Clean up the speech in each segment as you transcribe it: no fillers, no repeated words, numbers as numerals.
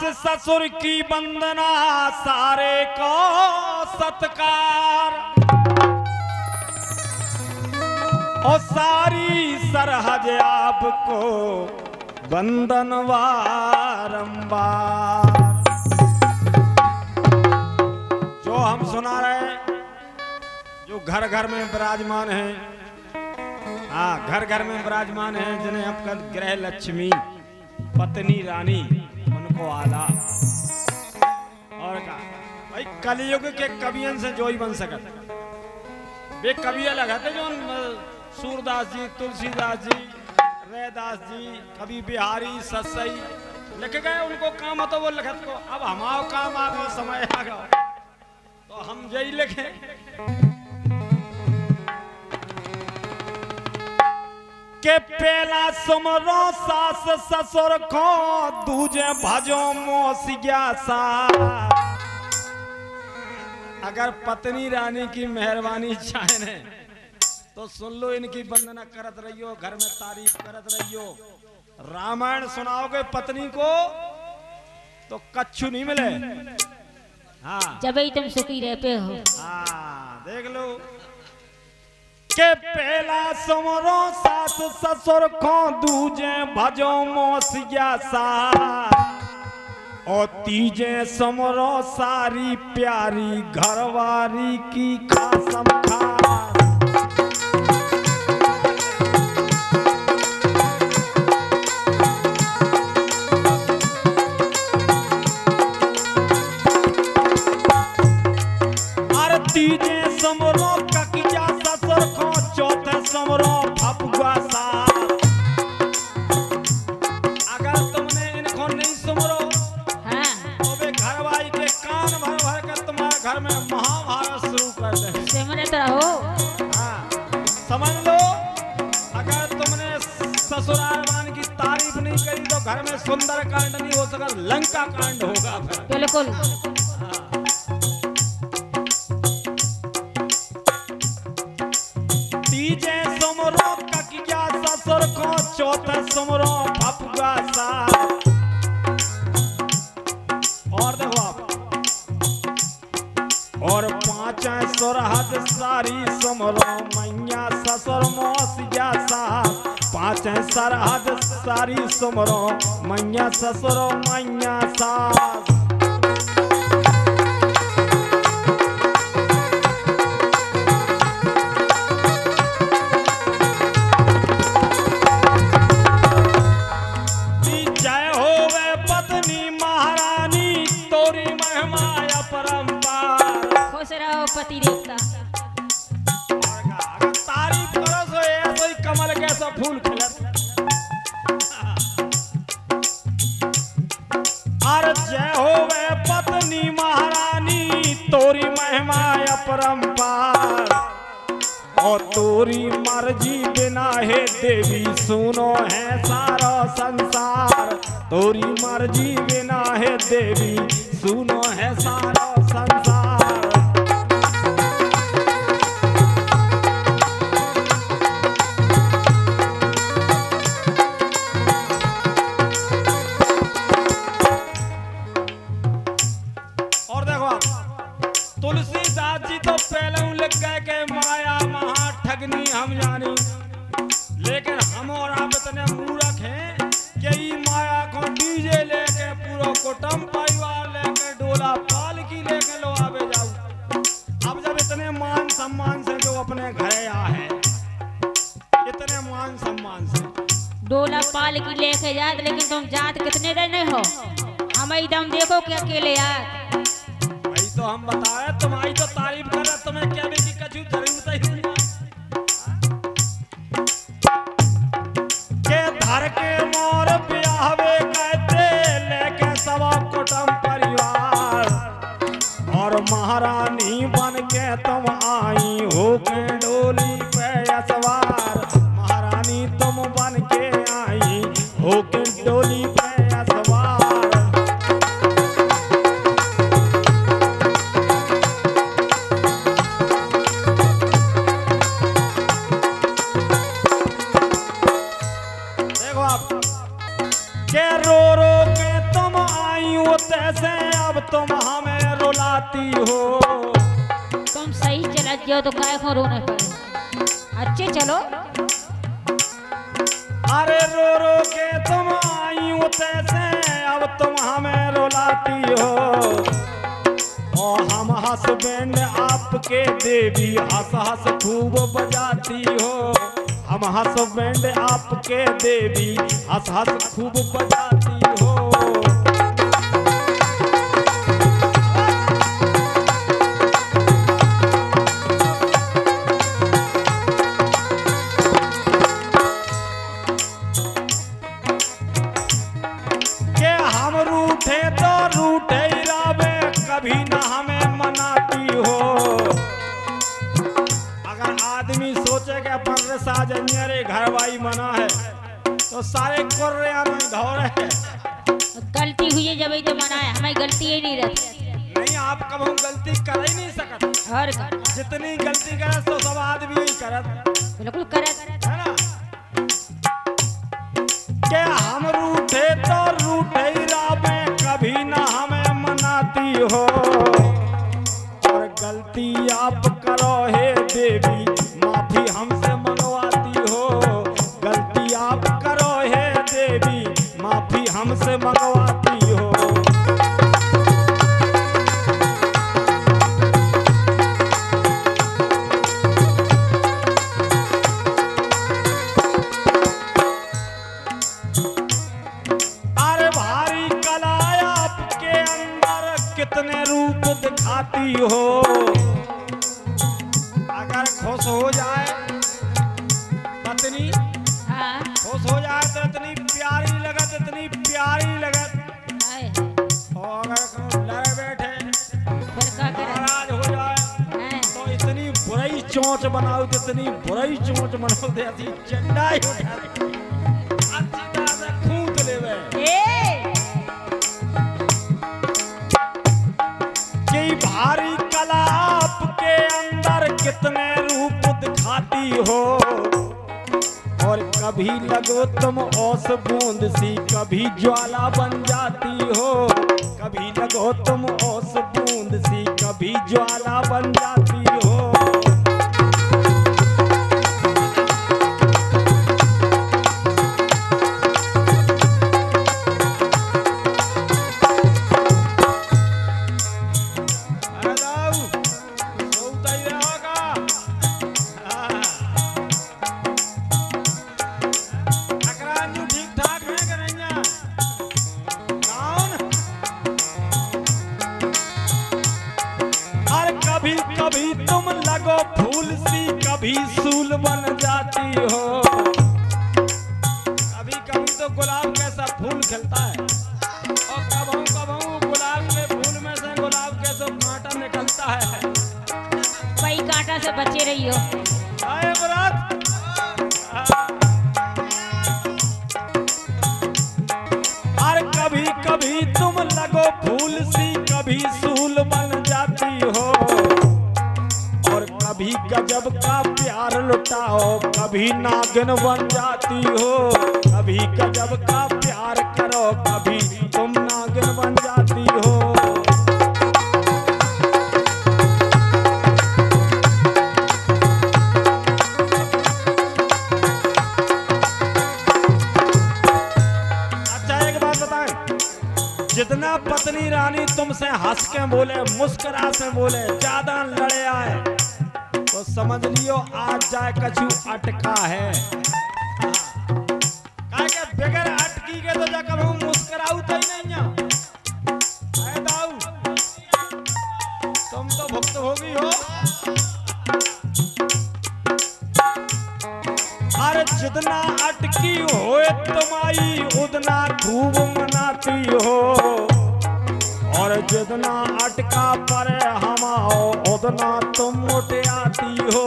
ससुर की वंदना सारे को सत्कार और सारी सरहज आपको वंदन बारंबार। जो हम सुना रहे जो घर घर में विराजमान है, हाँ घर घर में विराजमान है, जिन्हें आपका गृह लक्ष्मी पत्नी रानी उनको आला और का भाई कलयुग के कवियन से जो ही बन सकता। वे कवि अलग है जो सूरदास जी, तुलसीदास जी, रैदास जी, कवि बिहारी ससई लिख गए, उनको काम तो वो लिखत को। अब हमारा काम आ गया, समय आ गया तो हम यही लिखे। के पहला सुमरो सास ससुर को, दूजे भजो मोसिया सा। अगर पत्नी रानी की मेहरबानी चाहे तो सुन लो, इनकी वंदना करत रहियो, घर में तारीफ करत रहियो। रामायण सुनाओगे पत्नी को तो कच्छु नहीं मिले। हाँ जब ही तुम सुखी रह पे हो। हाँ देख लो के पहला सुमरो सास ससुर को, दूजे भजो मोसिया सा। और तीजे सुमरो सारी प्यारी घरवारी की खासम खास। तीजे समरो ककिया ससुर को, चौथे समरो फपुआ सा। अगर तुमने इनको नहीं सुमरो हाँ। तो वे घरवाली के कान भर भर कर तुम्हारे घर में महाभारत शुरू कर दे। सिमरत रहो। हाँ समझ लो, अगर तुमने ससुराल वान की तारीफ नहीं करी तो घर में सुंदर कांड नहीं हो सका, लंका कांड होगा फिर। बिल्कुल। तीजे सुमरो ककिया ससुर को, चौथे सुमरो फपुआ सा। और देखो आप, और पांचवें सुरहद सारी सुमरो मैया ससुर मोसिया सा। पांचवें सरहद सारी सुमरो मैया ससुर मैया सास। पति देवता अगर तारीफ करो तो ऐसा ही कमल कैसा फूल खिलत। अरे जय होवे पत्नी महारानी, तोरी महिमा अपरंपार। और तोरी मर्जी बिना है देवी, सुनो है सारा संसार। तोरी मर्जी बिना है देवी, सुनो है सारा संसार। तुलसीदास जी तो पहले लिख गए कि माया महा ठगनी हम जानी, लेकिन हम और आप इतने मूर्ख हैं कि ई माया को डीजे लेके पूरा कुटुंब परिवार लेके डोला पालकी लेके लो आवे जाओ। अब जब इतने मान सम्मान से जो अपने घरे आ है, इतने मान सम्मान से डोला पाल की लेके जात, लेकिन तुम जात कितने रहने हो? हम एकदम देखो कि अकेले यार। तो हम बताए, तुम्हारी तो तारीफ कर रहे, तुम्हें क्या भी की कछु जरूरत ही नहीं के धर के मोर ब्याहवे कहते लेके सब कुटुंब परिवार। और महारानी बन के तुम आई हो के डोली पे सवार। महारानी तुम बन के आई हो के डोली पे सवार। तुम हमें रुलाती हो। तुम सही चलत जाओ तो काय को रोने पड़े। अच्छे चलो। अरे रो रो के तुम आई हो तैसे, अब तुम हमें रुलाती हो। और हम हसबैंड आपके देवी हंस हंस खूब बजाती हो। हम हसबैंड आपके देवी हंस हंस खूब बजाती हो। के हम रूठे तो रूठे ही रावे, कभी ना हमें मनाती हो। अगर आदमी सोचे कि अपन साजनियरे घरवाई मना है तो सारे कुर्रे में धौरे है। गलती हुई है जब ही तो मना है, हमारी गलती ही नहीं रहती। नहीं, आप कब हम गलती कर ही नहीं सकते। और जितनी गलती करे तो सब आदमी ही करत, बिल्कुल करत। है ना। के हम रूठे तो रूठे ही रावे, कभी ना हमें मनाती हो। और गलती आप करो हे देवी, माफी हमसे मंगवाती हो। गलती आप करो हे देवी, माफी हमसे मंगवाती हो। अरे भारी कला आपके अंदर कितने रूप दिखाती हो। अगर खुश हो जाए पत्नी, हाँ खुश हो जाए तो इतनी प्यारी लगत, इतनी प्यारी लगत। आए, और अगर कहूं लड़ बैठे फिर क्या करे। नाराज हो जाए हैं? तो इतनी बुराई चोंच बनाओ, इतनी बुराई चोंच बनाओ दे ऐसी चंडा ही उठा दे, अच्छी तरह से खूंद लेवे। कि भारी कला आपके अंदर कितने रूप दिखाती हो। और कभी लगो तुम ओस बूंद सी, कभी ज्वाला बन जाती हो। कभी लगो तुम ओस बूंद सी, कभी ज्वाला बन जाती हो। अरे दाऊ, सोता ही रहोगा। हाँ। अकरांजू ठीक ठाक है कि नहीं है? कौन? और कभी कभी तुम लगो फूल सी, कभी सूल बन जाती हो। कभी कभी तो गुलाब कैसा फूल खिलता है, और कबहू कबहू गुलाब के फूल में से गुलाब के तो कांटा निकलता है। भाई कांटा से बचे रहियो। आए बरात। और कभी कभी तुम लगो फूल सी, कभी सूल बन जाती हो। और कभी गजब का प्यार लुटाओ, कभी नागिन बन जाती हो। कभी गजब का प्यार करो, कभी तुम नागिन बन जाती हो। अच्छा एक बात बताएं, जितना पत्नी रानी तुमसे हंस के बोले, मुस्कुरा से बोले, ज्यादा लड़े आए तो समझ लियो आज जाए कछु अटका है। काहे के बगैर अटकी के तो जा कभी मुस्कुराऊ तो ही नहीं है दाऊ, तुम तो भुक्त होगी हो। अरे जितना अटकी होए तुम्हारी, उतना खूब मनाती हो। और जितना अटका पर हम आओ, उतना तुम उठ आती हो।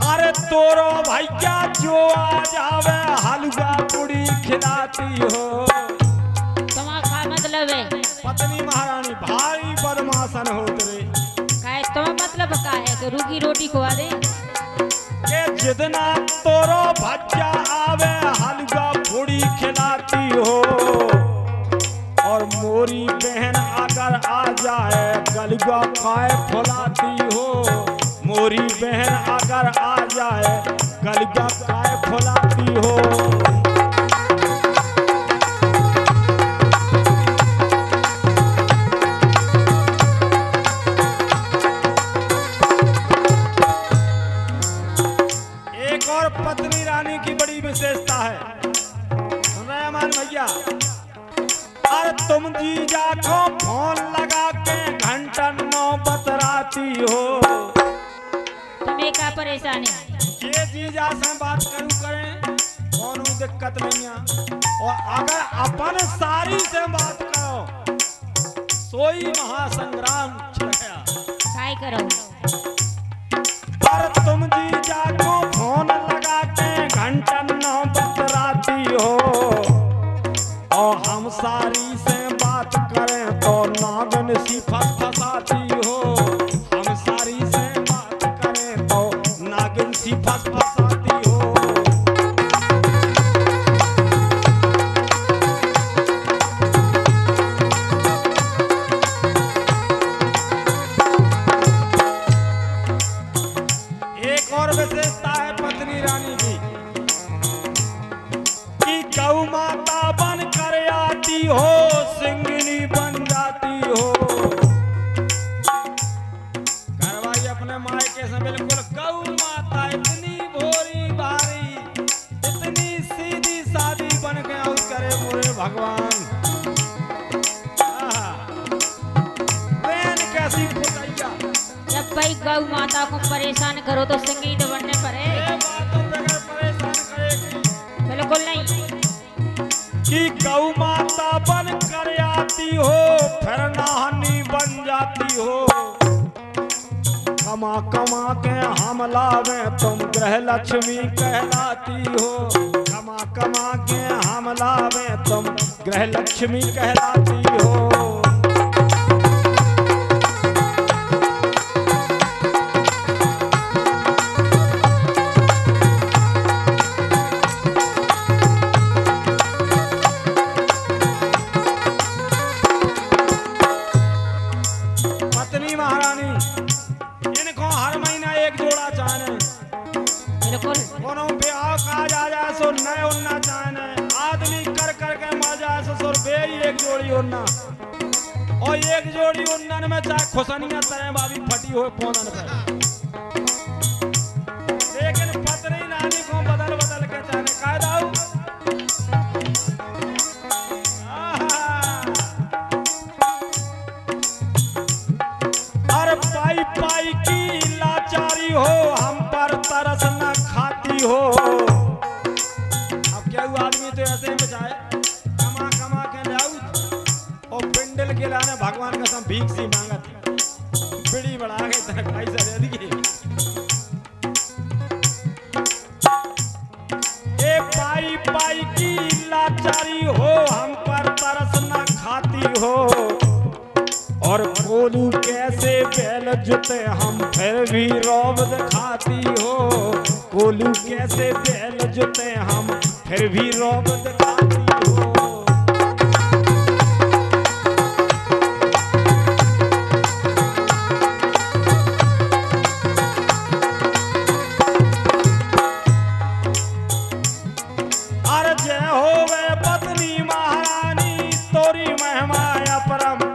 अरे तोरो भैया जो आ जावे, हलवा पूड़ी खिलाती हो। तुम्हारा का मतलब है? पत्नी महारानी भारी बदमाशन होत रे। काहे तुम्हें मतलब का है कि रूखी रोटी खुआ दे? के जितना तोरो भज्जा आवे हलवा पूड़ी खिलाती हो, और मोरी बहन अगर आ जाए गलगा काय फुलाती हो। मोरी बहन अगर आ जाए गलगा काय फुलाती हो। एक और पत्नी रानी की बड़ी विशेषता है, सुन रहे हैं मान भैया। अरे तुम जीजा को फोन लगा के घंटन नौबत राती हो। तुम्हें क्या परेशानी? ये जीजा से बात करूं करें कौन दिक्कत नहीं है, और अगर अपन सारी से बात करो सोई महासंग्राम छिड़ गया। काय करो? पर तुम जीजा को फोन लगा के घंटन नौबत राती हो, और हम सारी से बात करें तो नागन सी फसफसाती हो। हम सारी से बात करें तो नागिन सी फसफसाती हो। एक और विशेषता है पत्नी रानी की कि गौ माता बन कर आती हो, सिंगनी बन जाती हो। घरवाली अपने मायके से बिल्कुल गौ माता इतनी भोरी भारी, इतनी सीधी सादी बन के आउट करे मोरे भगवान। बहन कैसी पुतैया। जब भाई गौ माता को परेशान करो तो संगी तो बनने पड़े। ये बातों पे अगर परेशान करेगी बिल्कुल नहीं। कि गौ माता बन कर आती हो, फिर नाहनी बन जाती हो। कमा कमा के हम लावे तुम गृह लक्ष्मी कहलाती हो। कमा कमा के हम लावे तुम गृह लक्ष्मी कहलाती हो। पत्नी महारानी इनको हर महीना एक जोड़ा चाहने। बिल्कुल। कोनो ब्याह काज आ जाए सो नए उन्ना चाहने। आदमी कर कर के मर जाए सो सो बे ही एक जोड़ी उन्ना, और एक जोड़ी उन्नन में चाहे खुसनिया तरह बाबी फटी हो पोनन पे। लेकिन पत्नी नानी को बदल बदल के चाहने कायदा हो। पाई पाई की लाचारी हो, हम पर तरस न खाती हो। अब क्या हुआ आदमी तो ऐसे ही बचाए कमा कमा के लाऊ, और पिंडल के लाने भगवान का सब भीख सी मांगत बिड़ी बढ़ा के तरकाई से दे दी। ए पाई पाई की लाचारी हो, हम पर तरस न खाती हो। और कोलू कैसे बैल जुते हम फिर भी रौब दिखाती हो। कोलू कैसे बैल जुते हम फिर भी रौब दिखाती हो। अरे जय होवे पत्नी महारानी, तोरी महिमा अपरम